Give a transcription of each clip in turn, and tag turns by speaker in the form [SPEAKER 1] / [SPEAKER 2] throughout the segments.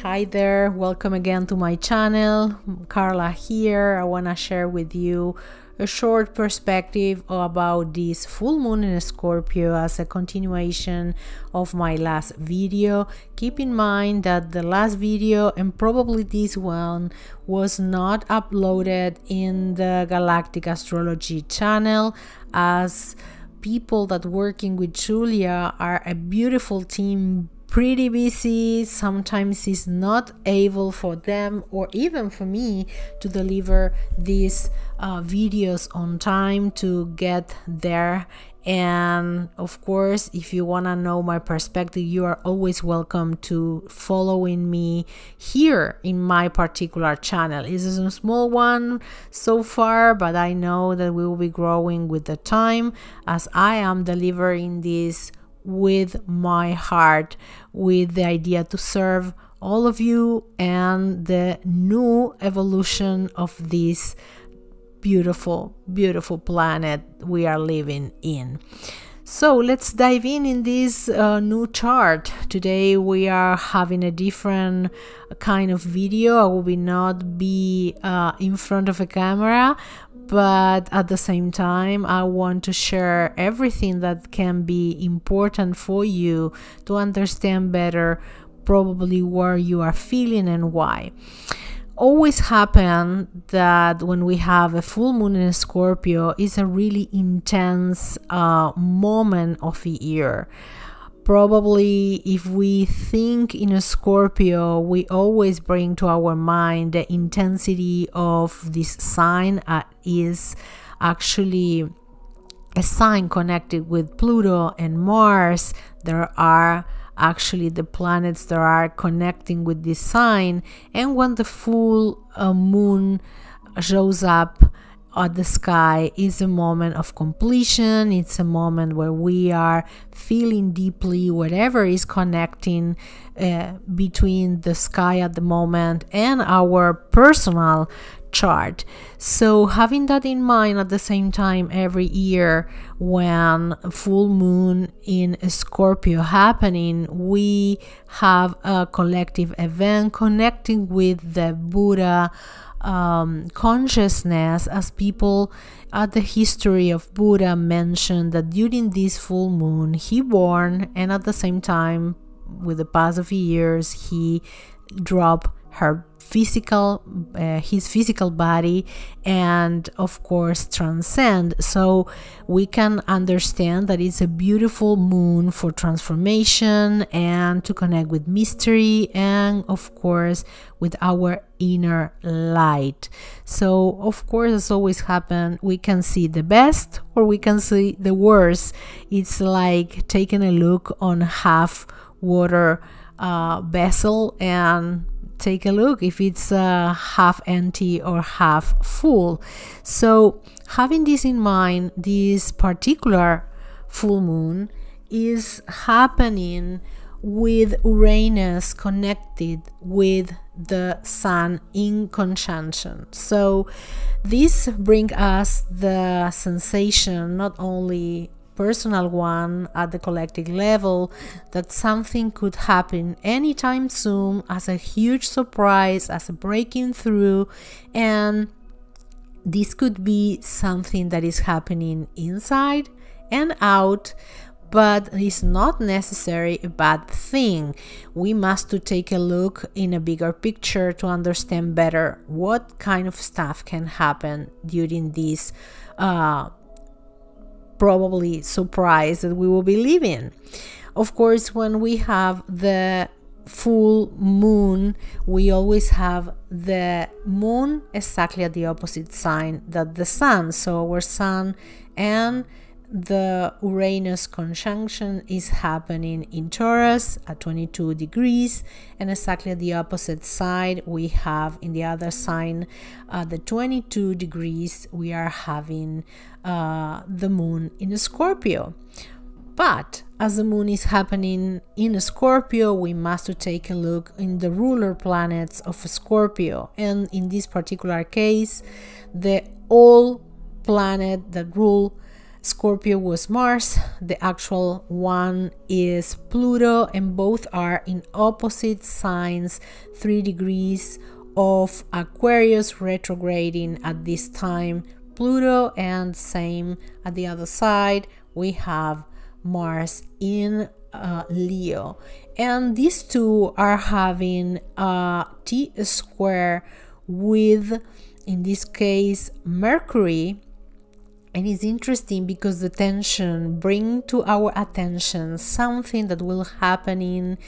[SPEAKER 1] Hi there, welcome again to my channel. Carla here. I want to share with you a short perspective about this full moon in Scorpio as a continuation of my last video. Keep in mind that the last video and probably this one was not uploaded in the Galactic Astrology channel, as people that working with Julia are a beautiful team, pretty busy. Sometimes it's not able for them or even for me to deliver these videos on time to get there. And of course, if you want to know my perspective, you are always welcome to following me here in my particular channel. It's a small one so far, but I know that we will be growing with the time as I am delivering this with my heart, with the idea to serve all of you and the new evolution of this beautiful planet we are living in. So let's dive in this new chart. Today we are having a different kind of video. I will not be in front of a camera, but at the same time I want to share everything that can be important for you to understand better probably where you are feeling and why. Always happen that when we have a full moon in Scorpio, is a really intense moment of the year. Probably if we think in a Scorpio, we always bring to our mind the intensity of this sign. Is actually a sign connected with Pluto and Mars. There are actually the planets that are connecting with this sign, and when the full moon shows up at the sky, is a moment of completion. It's a moment where we are feeling deeply whatever is connecting between the sky at the moment and our personal chart. So having that in mind, at the same time every year when full moon in Scorpio happening, we have a collective event connecting with the Buddha consciousness, as people at the history of Buddha mentioned that during this full moon he born, and at the same time with the pass of years he dropped his physical body and of course transcend. So we can understand that it's a beautiful moon for transformation and to connect with mystery and of course with our inner light. So of course, as always happen, we can see the best or we can see the worst. It's like taking a look on half water vessel and take a look if it's half empty or half full. So having this in mind, this particular full moon is happening with Uranus connected with the Sun in conjunction. So this brings us the sensation, not only personal one at the collective level, that something could happen anytime soon as a huge surprise, as a breaking through, and this could be something that is happening inside and out, but it's not necessarily a bad thing. We must to take a look in a bigger picture to understand better what kind of stuff can happen during this probably surprise that we will be living. Of course, when we have the full moon, we always have the moon exactly at the opposite sign that the sun. So our sun and the Uranus conjunction is happening in Taurus at 22 degrees, and exactly at the opposite side we have in the other sign at the 22 degrees we are having the moon in Scorpio. But as the moon is happening in Scorpio, we must take a look in the ruler planets of Scorpio, and in this particular case the all planet that rule Scorpio was Mars, the actual one is Pluto, and both are in opposite signs, 3 degrees of Aquarius, retrograding at this time Pluto, and same at the other side we have Mars in Leo. And these two are having a T-square with, in this case, Mercury. And it's interesting because the tension bring to our attention something that will happen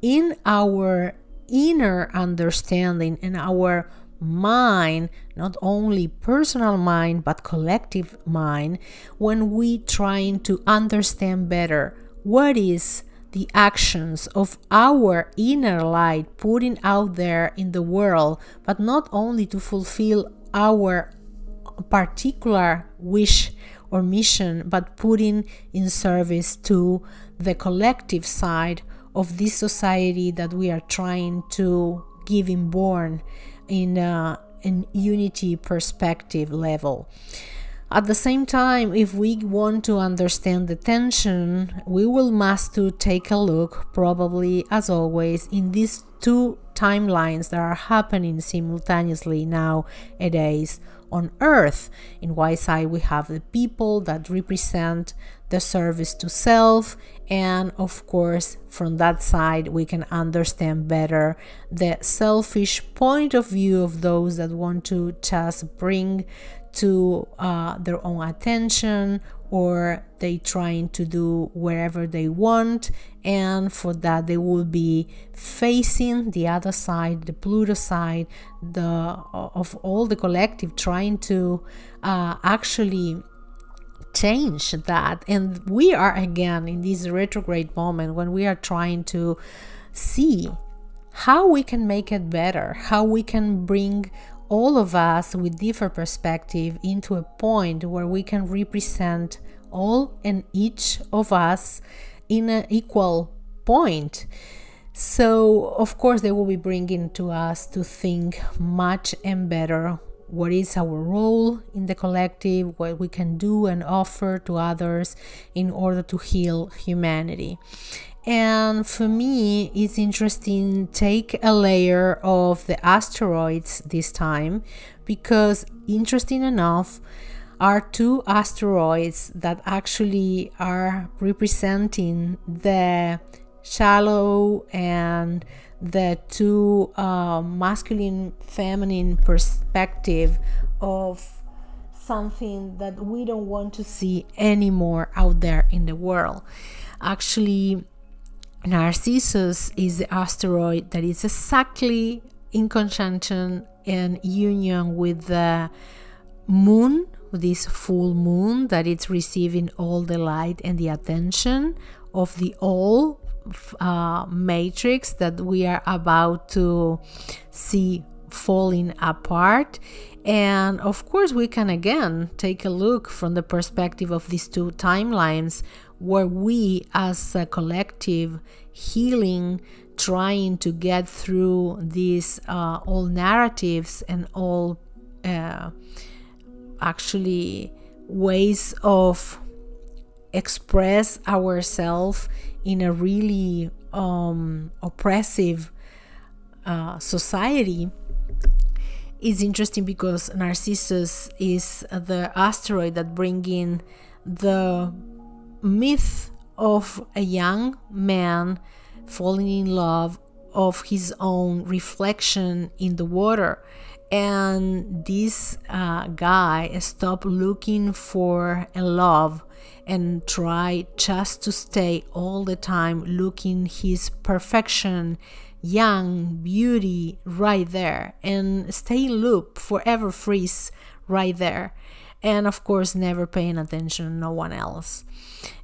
[SPEAKER 1] in our inner understanding, in our mind, not only personal mind but collective mind, when we trying to understand better what is the actions of our inner light putting out there in the world, but not only to fulfill our particular wish or mission, but putting in service to the collective side of this society that we are trying to give inborn in unity perspective level. At the same time, if we want to understand the tension, we will must to take a look, probably as always, in these two timelines that are happening simultaneously nowadays on Earth. In one side we have the people that represent the service to self, and of course from that side we can understand better the selfish point of view of those that want to just bring to their own attention, or they trying to do wherever they want, and for that they will be facing the other side, the Pluto side, of all the collective, trying to actually change that. And we are again in this retrograde moment when we are trying to see how we can make it better, how we can bring all of us with different perspective into a point where we can represent all and each of us in an equal point. So of course they will be bringing to us to think much and better what is our role in the collective, what we can do and offer to others in order to heal humanity. And for me, it's interesting take a layer of the asteroids this time, because interesting enough are two asteroids that actually are representing the shallow and the two masculine feminine perspective of something that we don't want to see anymore out there in the world. Actually, Narcissus is the asteroid that is exactly in conjunction and union with the moon, this full moon, that it's receiving all the light and the attention of the all matrix that we are about to see falling apart. And of course we can again take a look from the perspective of these two timelines, where we as a collective healing, trying to get through these all narratives and all actually ways of express ourselves in a really oppressive society. Is interesting because Narcissus is the asteroid that brings in the myth of a young man falling in love of his own reflection in the water. And this guy stopped looking for a love and try just to stay all the time looking his perfection, young beauty right there, and stay in loop, forever freeze right there, and of course never paying attention to no one else.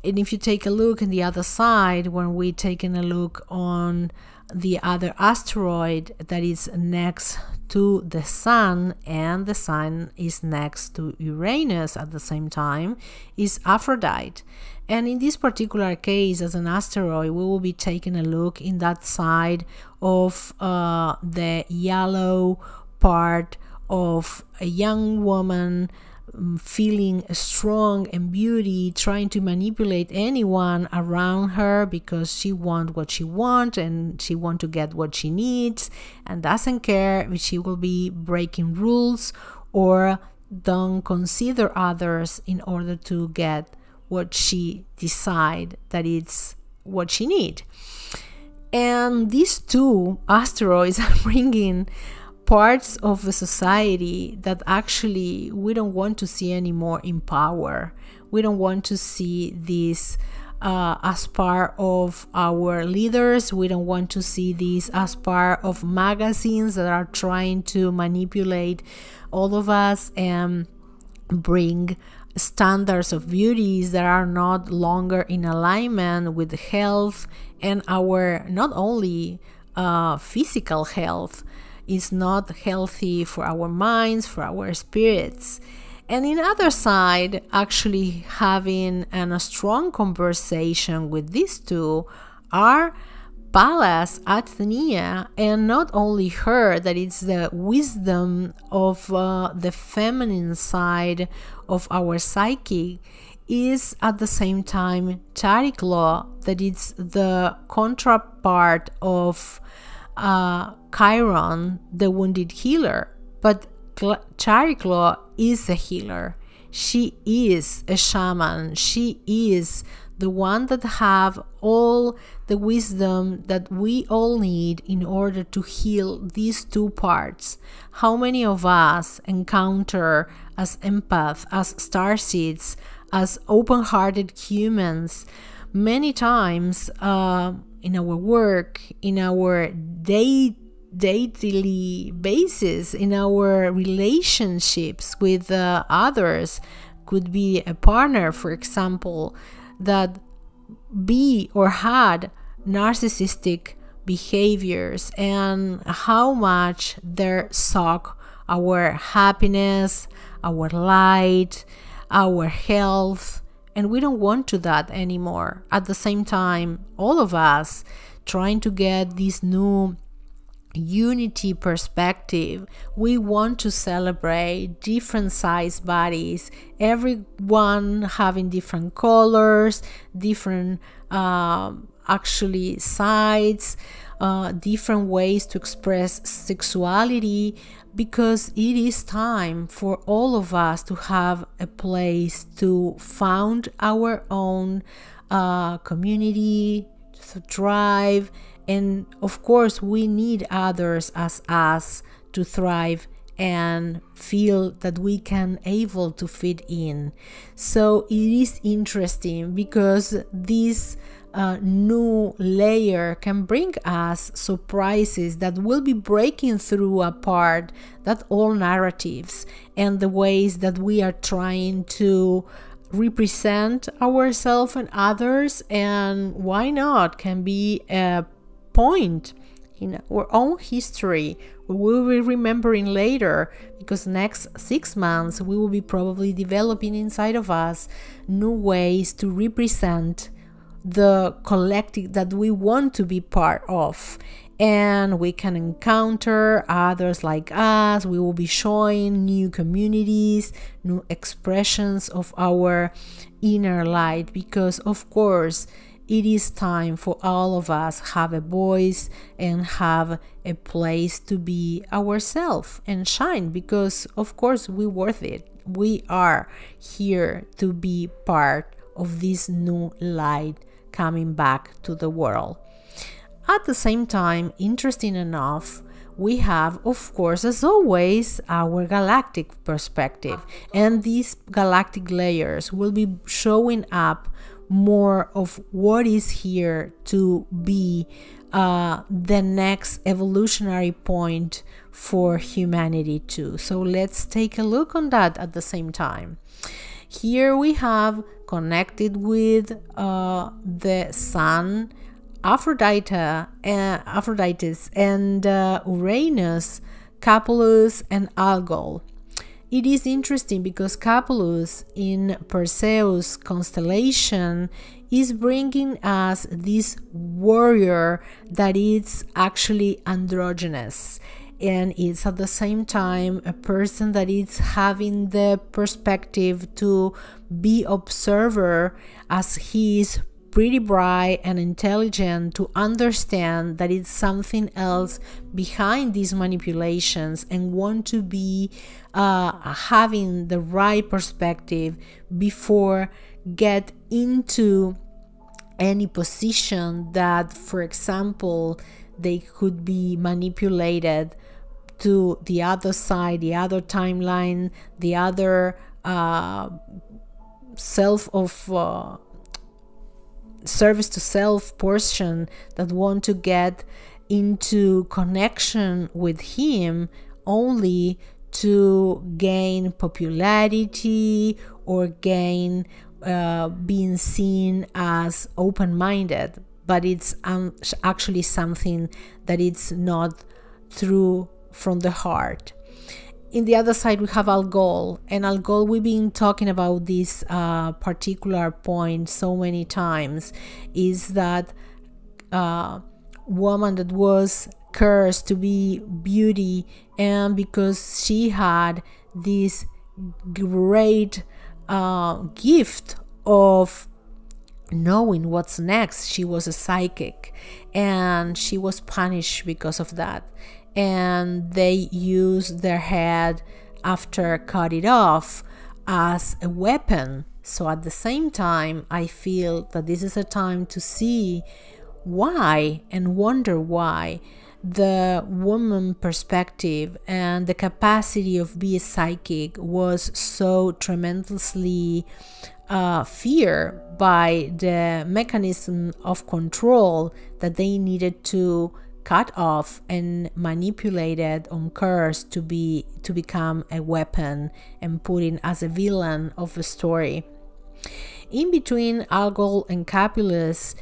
[SPEAKER 1] And if you take a look on the other side, when we're taking a look on the other asteroid that is next to the sun, and the sun is next to Uranus at the same time, is Aphrodite. And in this particular case, as an asteroid, we will be taking a look in that side of the yellow part of a young woman feeling strong and beauty, trying to manipulate anyone around her because she wants what she wants and she wants to get what she needs, and doesn't care if she will be breaking rules or don't consider others in order to get what she decide that it's what she need. And these two asteroids are bringing parts of the society that actually we don't want to see anymore in power. We don't want to see this as part of our leaders. We don't want to see this as part of magazines that are trying to manipulate all of us and bring standards of beauties that are not longer in alignment with health and our not only physical health is not healthy for our minds, for our spirits. And in other side, actually having a strong conversation with these two are Pallas Athenia, and not only her, that it's the wisdom of the feminine side of our psyche, is at the same time Chariklo, that it's the contrapart of Chiron, the wounded healer. But Chariklo is a healer. She is a shaman. She is the one that have all the wisdom that we all need in order to heal these two parts. How many of us encounter as empath, as starseeds, as open-hearted humans, many times in our work, in our daily basis, in our relationships with others, could be a partner, for example, that be or had narcissistic behaviors, and how much they suck our happiness, our light, our health, and we don't want to that anymore. At the same time, all of us trying to get this new unity perspective. We want to celebrate different size bodies, everyone having different colors, different actually sides, different ways to express sexuality, because it is time for all of us to have a place to found our own community, to thrive. And of course, we need others as us to thrive and feel that we can able to fit in. So it is interesting because this new layer can bring us surprises that will be breaking through apart that all narratives and the ways that we are trying to represent ourselves and others, and why not can be a point in our own history we will be remembering later, because next 6 months we will be probably developing inside of us new ways to represent the collective that we want to be part of, and we can encounter others like us. We will be showing new communities, new expressions of our inner light, because of course it is time for all of us have a voice and have a place to be ourselves and shine, because of course we're worth it. We are here to be part of this new light coming back to the world. At the same time, interesting enough, we have, of course, as always, our galactic perspective, and these galactic layers will be showing up more of what is here to be the next evolutionary point for humanity too. So let's take a look on that at the same time. Here we have connected with the Sun, Aphrodite, and Uranus, Capulus, and Algol. It is interesting because Capulus in Perseus constellation is bringing us this warrior that is actually androgynous. and it's at the same time a person that is having the perspective to be observer, as he is pretty bright and intelligent to understand that it's something else behind these manipulations, and want to be having the right perspective before get into any position that, for example, they could be manipulated to the other side, the other timeline, the other self of service to self portion that want to get into connection with him only to gain popularity or gain being seen as open-minded, but it's actually something that it's not through from the heart. In the other side, we have Algol, and Algol, we've been talking about this particular point so many times, is that woman that was cursed to be beauty, and because she had this great gift of knowing what's next, she was a psychic, and she was punished because of that. And they used their head after cut it off as a weapon. So at the same time, I feel that this is a time to see why and wonder why the woman perspective and the capacity of being psychic was so tremendously feared by the mechanism of control that they needed to cut off and manipulated on curse to become a weapon and put in as a villain of the story. In between Algol and Capulus,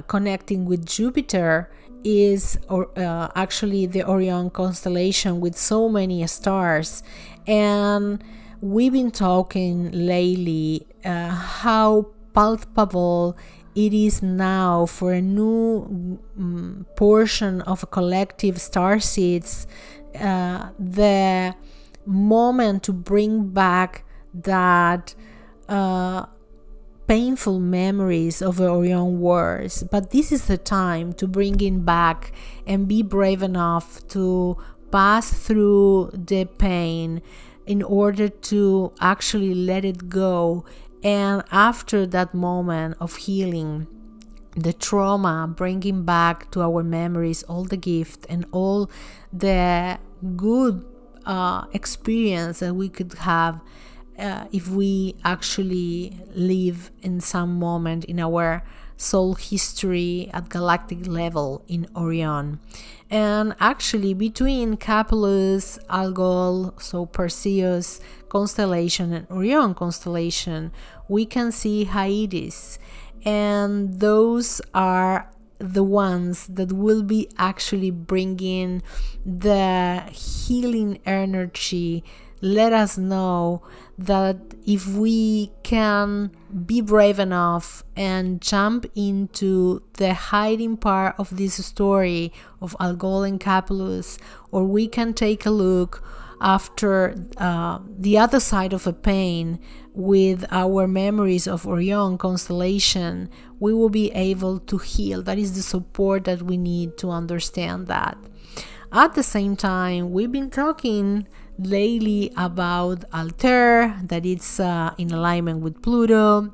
[SPEAKER 1] connecting with Jupiter, is actually the Orion constellation with so many stars. And we've been talking lately how palpable it is now for a new portion of a collective starseeds, the moment to bring back that painful memories of the Orion Wars. But this is the time to bring it back and be brave enough to pass through the pain in order to actually let it go. And after that moment of healing, the trauma, bringing back to our memories all the gift and all the good experience that we could have if we actually live in some moment in our soul history at galactic level in Orion. And actually between Capulus, Algol, so Perseus constellation and Orion constellation, we can see Hyades, and those are the ones that will be actually bringing the healing energy. Let us know that if we can be brave enough and jump into the hiding part of this story of Algol and Capulus, or we can take a look after the other side of a pain with our memories of Orion constellation, we will be able to heal. That is the support that we need to understand that. At the same time, we've been talking lately about Altair, that it's in alignment with Pluto.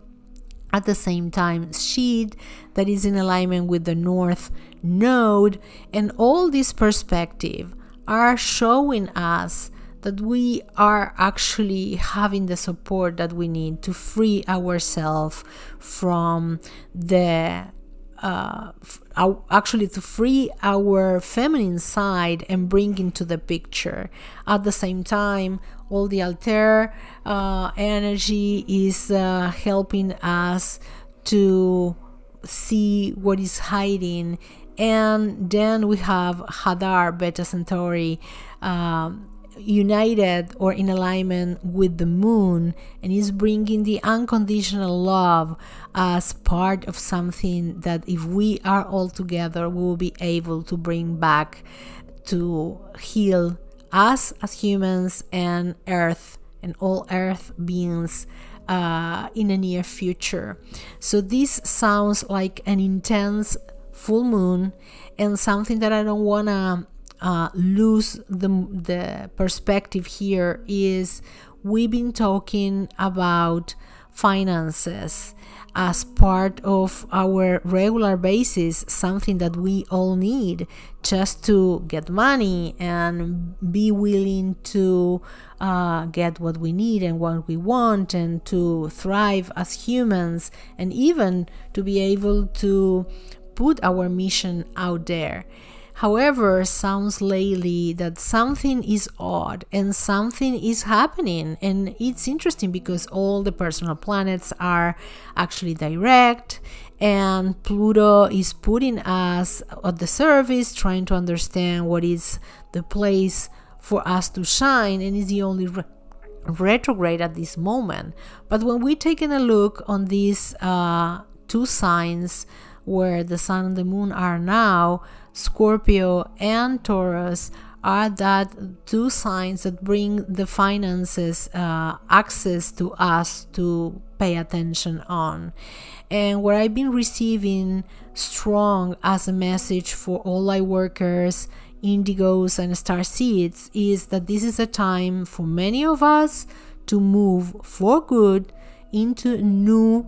[SPEAKER 1] At the same time, Sheet, that is in alignment with the North Node. And all this perspective are showing us that we are actually having the support that we need to free ourselves from the actually to free our feminine side and bring into the picture. At the same time, all the Altair energy is helping us to see what is hiding. And then we have Hadar, Beta Centauri, united or in alignment with the moon, and is bringing the unconditional love as part of something that if we are all together, we will be able to bring back to heal us as humans and Earth and all Earth beings in the near future. So this sounds like an intense full moon, and something that I don't want to lose the perspective here is we've been talking about finances as part of our regular basis, something that we all need just to get money and be willing to get what we need and what we want, and to thrive as humans, and even to be able to put our mission out there. However, sounds lately that something is odd and something is happening, and it's interesting because all the personal planets are actually direct, and Pluto is putting us at the surface, trying to understand what is the place for us to shine, and is the only retrograde at this moment. But when we taken a look on these two signs where the sun and the moon are now, Scorpio and Taurus are that two signs that bring the finances access to us to pay attention on. And what I've been receiving strong as a message for all light workers, indigos and starseeds is that this is a time for many of us to move for good into new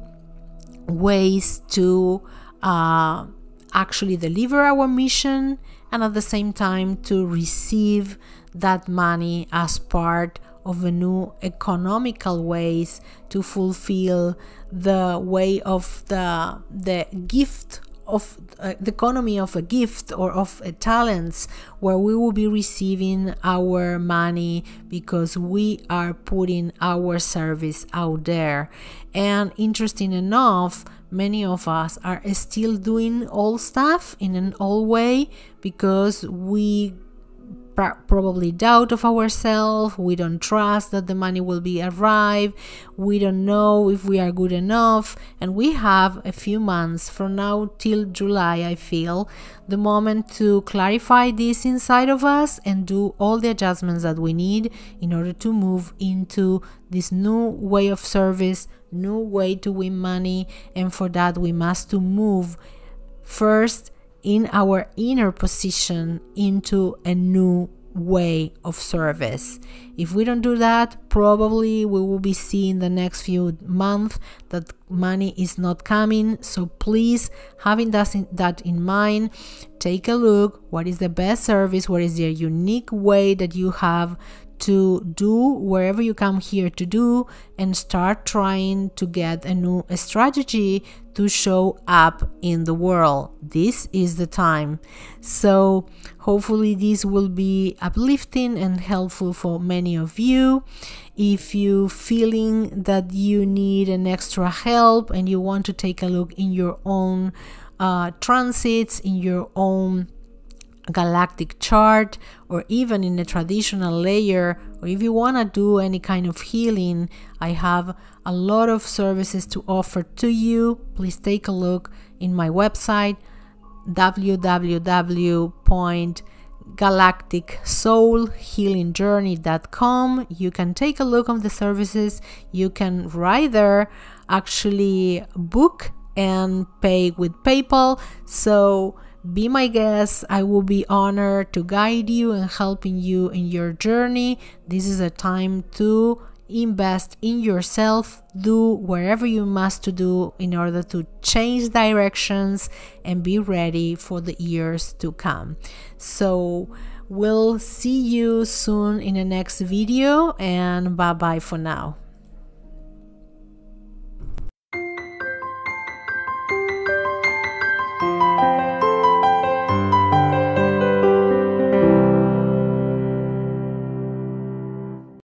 [SPEAKER 1] ways to actually deliver our mission, and at the same time to receive that money as part of a new economical ways to fulfill the way of the gift of the economy of a gift or of a talents, where we will be receiving our money because we are putting our service out there. And interesting enough, many of us are still doing old stuff in an old way because we probably doubt of ourselves, we don't trust that the money will be arrive, we don't know if we are good enough, and we have a few months from now till July, I feel, the moment to clarify this inside of us and do all the adjustments that we need in order to move into this new way of service, new way to win money. And for that we must to move first in our inner position into a new way of service. If we don't do that, probably we will be seeing the next few months that money is not coming. So please, having that in mind, take a look what is the best service, what is the unique way that you have to do wherever you come here to do, and start trying to get a new strategy to show up in the world. This is the time. So hopefully this will be uplifting and helpful for many of you. If you feeling that you need an extra help and you want to take a look in your own transits, in your own galactic chart, or even in a traditional layer, or if you want to do any kind of healing, I have a lot of services to offer to you. Please take a look in my website www.galacticsoulhealingjourney.com. You can take a look on the services. You can rather actually book and pay with PayPal. So be my guest. I will be honored to guide you and helping you in your journey. This is a time to invest in yourself, do wherever you must to do in order to change directions and be ready for the years to come. So we'll see you soon in the next video, and bye bye for now.